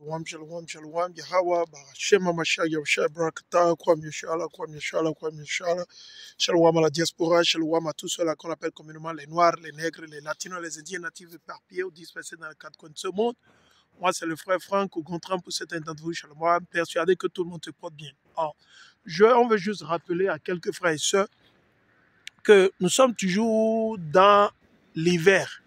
Shalom, shalom, shalom, Yahweh, Barashema, Mashiach, Yahushua, Barakata, Kwam Yeshala, Kwam Yeshala, Kwam Yeshala. Shalom à la diaspora, shalom à tous ceux-là qu'on appelle communément les Noirs, les Nègres, les Latinos, les Indiens natifs éparpillés ou dispersés dans les quatre coins de ce monde. Moi, c'est le frère Franck, au contraire pour certains d'entre vous, shalom, persuadé que tout le monde se porte bien. Alors, on veut juste rappeler à quelques frères et sœurs que nous sommes toujours dans l'hiver.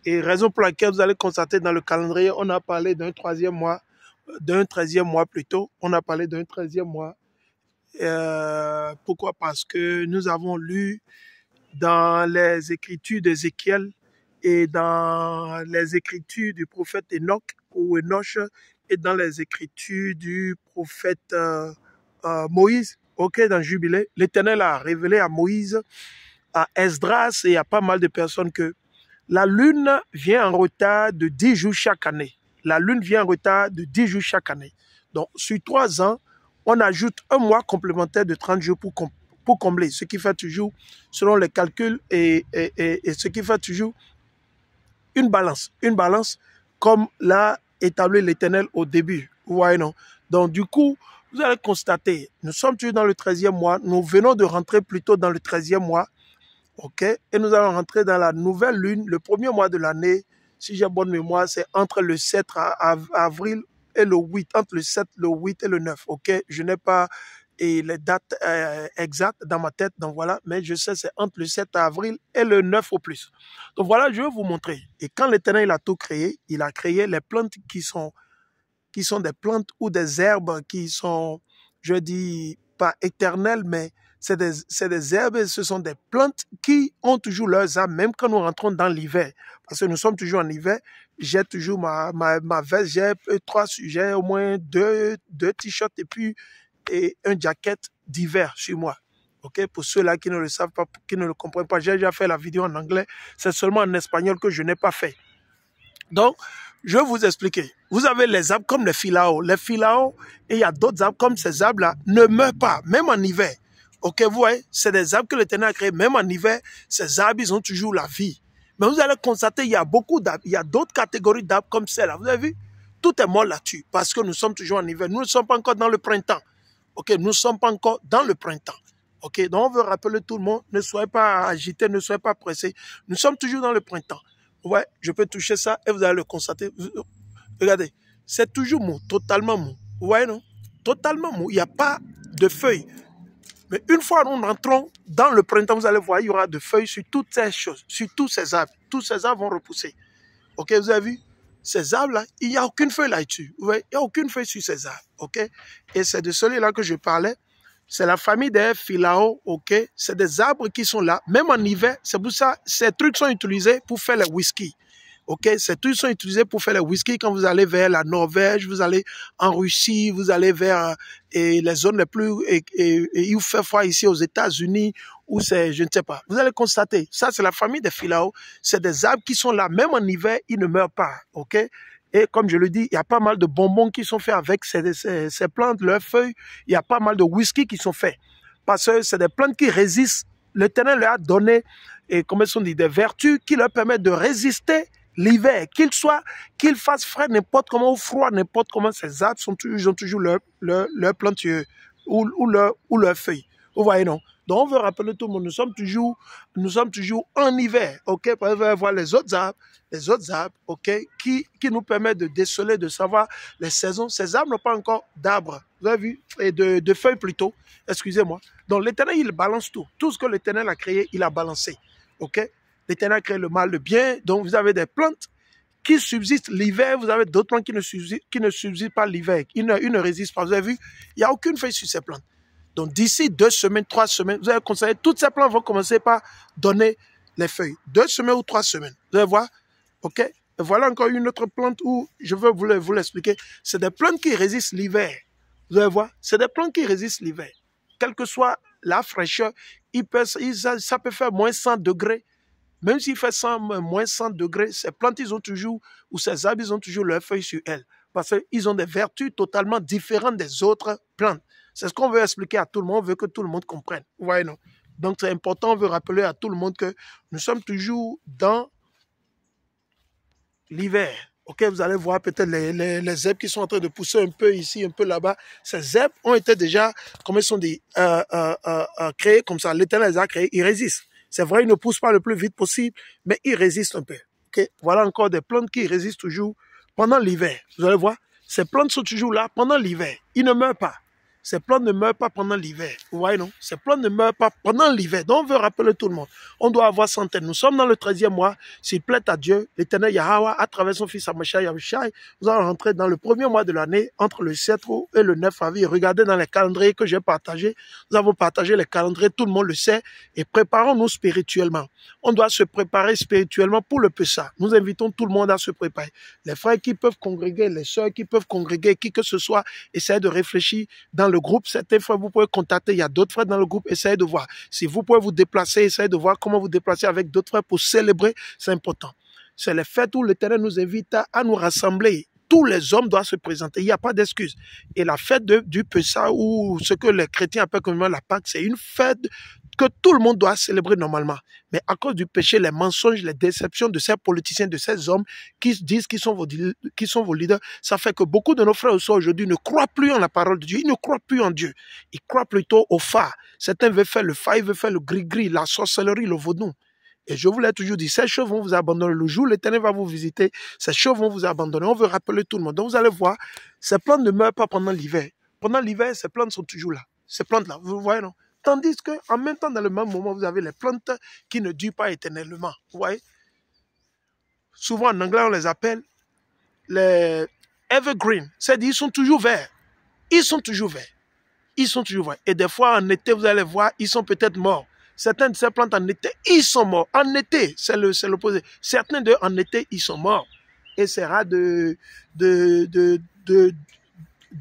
Et raison pour laquelle vous allez constater dans le calendrier, on a parlé d'un 13e mois plutôt. On a parlé d'un 13e mois. Pourquoi? Parce que nous avons lu dans les écritures d'Ézéchiel et dans les écritures du prophète Enoch ou Enoch et dans les écritures du prophète Moïse, dans Jubilé, l'Éternel a révélé à Moïse, à Esdras et à pas mal de personnes que la lune vient en retard de 10 jours chaque année. La lune vient en retard de 10 jours chaque année. Donc, sur 3 ans, on ajoute un mois complémentaire de 30 jours pour combler. Ce qui fait toujours, selon les calculs, et ce qui fait toujours une balance. Une balance comme l'a établi l'Éternel au début. Vous voyez, non? Donc, du coup, vous allez constater, nous sommes toujours dans le 13e mois. Nous venons de rentrer plutôt dans le 13e mois. Et nous allons rentrer dans la nouvelle lune, le premier mois de l'année, si j'ai bonne mémoire, c'est entre le 7 avril et le 8, entre le 7, le 8 et le 9, Je n'ai pas les dates exactes dans ma tête, donc voilà, mais je sais c'est entre le 7 avril et le 9 au plus. Donc voilà, je vais vous montrer. Et quand l'Éternel a tout créé, il a créé les plantes qui sont des plantes ou des herbes qui sont, je dis, pas éternelles, mais c'est des herbes et ce sont des plantes qui ont toujours leurs âmes, même quand nous rentrons dans l'hiver. Parce que nous sommes toujours en hiver. J'ai toujours ma veste, j'ai au moins deux t-shirts et puis un jacket d'hiver sur moi. Pour ceux-là qui ne le savent pas, qui ne le comprennent pas, j'ai déjà fait la vidéo en anglais. C'est seulement en espagnol que je n'ai pas fait. Donc, je vais vous expliquer. Vous avez les arbres comme les philao. Les philao, et il y a d'autres arbres comme ces arbres-là, ne meurent pas, même en hiver. Vous voyez, c'est des arbres que l'Éternel a créés, même en hiver, ces arbres, ils ont toujours la vie. Mais vous allez constater, il y a beaucoup d'arbres, il y a d'autres catégories d'arbres comme celle-là. Vous avez vu? Tout est mort là-dessus, parce que nous sommes toujours en hiver. Nous ne sommes pas encore dans le printemps. Nous ne sommes pas encore dans le printemps. Donc, on veut rappeler tout le monde, ne soyez pas agités, ne soyez pas pressés. Nous sommes toujours dans le printemps. Ouais, je peux toucher ça et vous allez le constater. Regardez, c'est toujours mou, totalement mou. Vous voyez, non? Totalement mou. Il n'y a pas de feuilles. Mais une fois nous rentrons dans le printemps, vous allez voir, il y aura de feuilles sur toutes ces choses, sur tous ces arbres. Tous ces arbres vont repousser. Vous avez vu? Ces arbres-là, il n'y a aucune feuille là-dessus. Vous voyez, il n'y a aucune feuille sur ces arbres. Et c'est de celui-là que je parlais. C'est la famille des philao, C'est des arbres qui sont là, même en hiver. C'est pour ça, ces trucs sont utilisés pour faire les whisky. Ces trucs sont utilisés pour faire les whisky quand vous allez vers la Norvège, vous allez en Russie, vous allez vers les zones les plus, il fait froid ici aux États-Unis, ou c'est, je ne sais pas. Vous allez constater, ça c'est la famille des philao. C'est des arbres qui sont là, même en hiver, ils ne meurent pas, Et comme je le dis, il y a pas mal de bonbons qui sont faits avec ces plantes, leurs feuilles. Il y a pas mal de whisky qui sont faits. Parce que c'est des plantes qui résistent. L'Éternel leur a donné, comme sont dit, des vertus qui leur permettent de résister l'hiver. Qu'il fasse frais n'importe comment ou froid n'importe comment, ces arbres ils ont toujours leur plantueux ou leurs feuilles. Vous voyez, non? Donc, on veut rappeler tout le monde, nous sommes toujours en hiver, Parce qu'on va voir les autres arbres, qui nous permettent de déceler, de savoir les saisons. Ces arbres n'ont pas encore d'arbres, vous avez vu, et de feuilles plutôt, excusez-moi. Donc, l'Éternel, il balance tout. Tout ce que l'Éternel a créé, il a balancé, L'Éternel a créé le mal, le bien. Donc, vous avez des plantes qui subsistent l'hiver, vous avez d'autres plantes qui ne subsistent pas l'hiver. Ils ne résistent pas. Vous avez vu, il n'y a aucune feuille sur ces plantes. Donc, d'ici 2 semaines, 3 semaines, vous allez constater, toutes ces plantes vont commencer par donner les feuilles. 2 semaines ou 3 semaines. Vous allez voir, Et voilà encore une autre plante où je veux vous l'expliquer. C'est des plantes qui résistent l'hiver. Vous allez voir, c'est des plantes qui résistent l'hiver. Quelle que soit la fraîcheur, ça peut faire moins 100 degrés. Même s'il fait moins 100 degrés, ces plantes, ou ces arbres, ils ont toujours leurs feuilles sur elles. Parce qu'ils ont des vertus totalement différentes des autres plantes. C'est ce qu'on veut expliquer à tout le monde, on veut que tout le monde comprenne. Vous voyez, non? Donc, c'est important, on veut rappeler à tout le monde que nous sommes toujours dans l'hiver. Ok, vous allez voir peut-être les zèbres qui sont en train de pousser un peu ici, un peu là-bas. Ces zèbres ont été déjà, comme ils sont des, créés comme ça. L'Éternel les a créés, ils résistent. C'est vrai, ils ne poussent pas le plus vite possible, mais ils résistent un peu. Ok, voilà encore des plantes qui résistent toujours pendant l'hiver. Vous allez voir, ces plantes sont toujours là pendant l'hiver. Ils ne meurent pas. Ces plantes ne meurent pas pendant l'hiver. Vous voyez, non? Ces plantes ne meurent pas pendant l'hiver. Donc, on veut rappeler tout le monde. On doit avoir centaines. Nous sommes dans le 13e mois. S'il plaît à Dieu, l'Éternel Yahweh, à travers son fils Amashai Yahushai, nous allons rentrer dans le premier mois de l'année, entre le 7 août et le 9 avril. Regardez dans les calendriers que j'ai partagés. Nous avons partagé les calendriers, tout le monde le sait. Et préparons-nous spirituellement. On doit se préparer spirituellement pour le Pessah. Nous invitons tout le monde à se préparer. Les frères qui peuvent congréguer, les sœurs qui peuvent congréguer, qui que ce soit, essayez de réfléchir dans le groupe. Certains frères, vous pouvez contacter. Il y a d'autres frères dans le groupe. Essayez de voir. Si vous pouvez vous déplacer, essayez de voir comment vous déplacer avec d'autres frères pour célébrer. C'est important. C'est les fêtes où l'Éternel nous invite à nous rassembler. Tous les hommes doivent se présenter. Il n'y a pas d'excuse. Et la fête du Pessah, ou ce que les chrétiens appellent communément la Pâque, c'est une fête que tout le monde doit célébrer normalement. Mais à cause du péché, les mensonges, les déceptions de ces politiciens, de ces hommes qui disent qu'ils sont vos leaders, ça fait que beaucoup de nos frères aussi aujourd'hui ne croient plus en la parole de Dieu. Ils ne croient plus en Dieu. Ils croient plutôt au phare. Certains veulent faire le phare, ils veulent faire le gris-gris, la sorcellerie, le vaudou. Et je vous l'ai toujours dit, ces choses vont vous abandonner. Le jour où l'Éternel va vous visiter, ces choses vont vous abandonner. On veut rappeler tout le monde. Donc vous allez voir, ces plantes ne meurent pas pendant l'hiver. Pendant l'hiver, ces plantes sont toujours là. Ces plantes-là, vous voyez, non? Tandis qu'en même temps, dans le même moment, vous avez les plantes qui ne durent pas éternellement. Vous voyez? Souvent, en anglais, on les appelle les evergreen. C'est-à-dire, ils sont toujours verts. Ils sont toujours verts. Ils sont toujours verts. Et des fois, en été, vous allez voir, ils sont peut-être morts. Certaines de ces plantes en été, ils sont morts. En été, c'est l'opposé. Certains d'eux, en été, ils sont morts. Et c'est rare de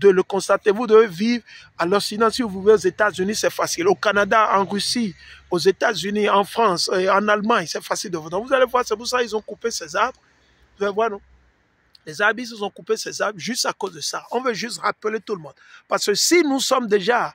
le constater. Vous devez vivre à l'Occident. Si vous vivez aux États-Unis, c'est facile. Au Canada, en Russie, aux États-Unis, en France, en Allemagne, c'est facile de voir. Donc vous allez voir, c'est pour ça qu'ils ont coupé ces arbres. Vous allez voir, non? Les arbres, ils ont coupé ces arbres juste à cause de ça. On veut juste rappeler tout le monde. Parce que si nous sommes déjà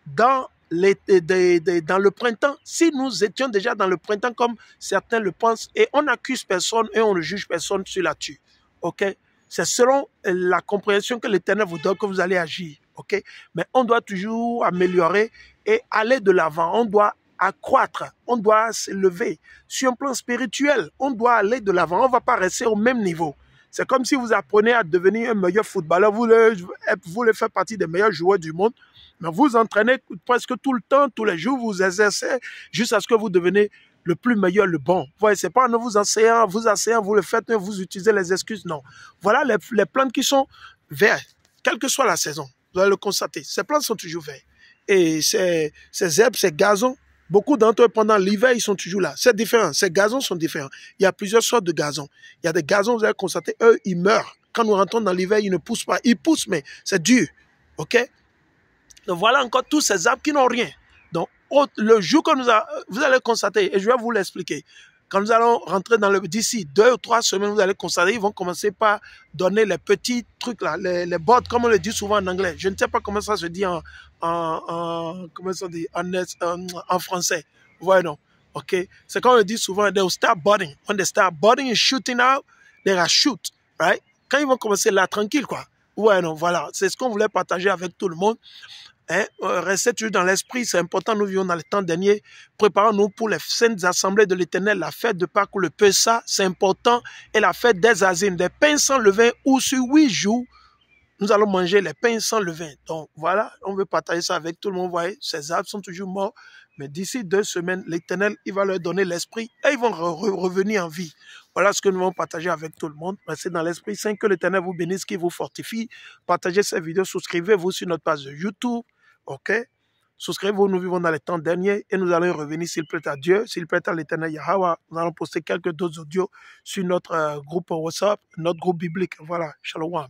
dans le printemps, si nous étions déjà dans le printemps comme certains le pensent, et on n'accuse personne et on ne juge personne sur là-dessus, ok? C'est selon la compréhension que l'Éternel vous donne que vous allez agir, ok? Mais on doit toujours améliorer et aller de l'avant. On doit accroître, on doit s'élever. Sur un plan spirituel, on doit aller de l'avant. On ne va pas rester au même niveau. C'est comme si vous apprenez à devenir un meilleur footballeur. Vous voulez faire partie des meilleurs joueurs du monde, mais vous entraînez presque tout le temps, tous les jours, vous exercez jusqu'à ce que vous devenez le plus meilleur, le bon. Vous voyez, c'est pas en vous enseignant, vous le faites, vous utilisez les excuses, non. Voilà les plantes qui sont vertes, quelle que soit la saison. Vous allez le constater. Ces plantes sont toujours vertes. Et ces herbes, ces gazons, beaucoup d'entre eux, pendant l'hiver, ils sont toujours là. C'est différent. Ces gazons sont différents. Il y a plusieurs sortes de gazons. Il y a des gazons, vous allez constater, eux, ils meurent. Quand nous rentrons dans l'hiver, ils ne poussent pas. Ils poussent, mais c'est dur. OK? Donc voilà encore tous ces arbres qui n'ont rien. Donc, le jour que vous allez constater, et je vais vous l'expliquer, quand nous allons rentrer dans d'ici 2 ou 3 semaines, vous allez constater, ils vont commencer par donner les petits trucs là, les bottes, comme on le dit souvent en anglais. Je ne sais pas comment ça se dit comment ça dit, en français. Vous voyez, non? OK? C'est comme on le dit souvent, they'll start budding. When they start budding and shooting out, they will shoot, right? Quand ils vont commencer là, tranquille, quoi. Ouais, non, voilà. C'est ce qu'on voulait partager avec tout le monde. Hein, restez toujours dans l'esprit, c'est important, nous vivons dans les temps derniers. Préparons-nous pour les saintes assemblées de l'Éternel, la fête de Pâques ou le Pessah, c'est important, et la fête des Azim, des pains sans levain, où sur 8 jours, nous allons manger les pains sans levain. Donc voilà, on veut partager ça avec tout le monde. Vous voyez, ces arbres sont toujours morts, mais d'ici 2 semaines, l'Éternel, il va leur donner l'esprit et ils vont revenir en vie. Voilà ce que nous allons partager avec tout le monde. Restez dans l'Esprit Saint, que l'Éternel vous bénisse, qu'il vous fortifie. Partagez cette vidéo, souscrivez-vous sur notre page de YouTube. OK? Souscrivez-vous, nous vivons dans les temps derniers et nous allons revenir s'il plaît à Dieu, s'il plaît à l'Éternel Yahweh. Nous allons poster quelques d'autres audios sur notre groupe WhatsApp, notre groupe biblique. Voilà, shalom.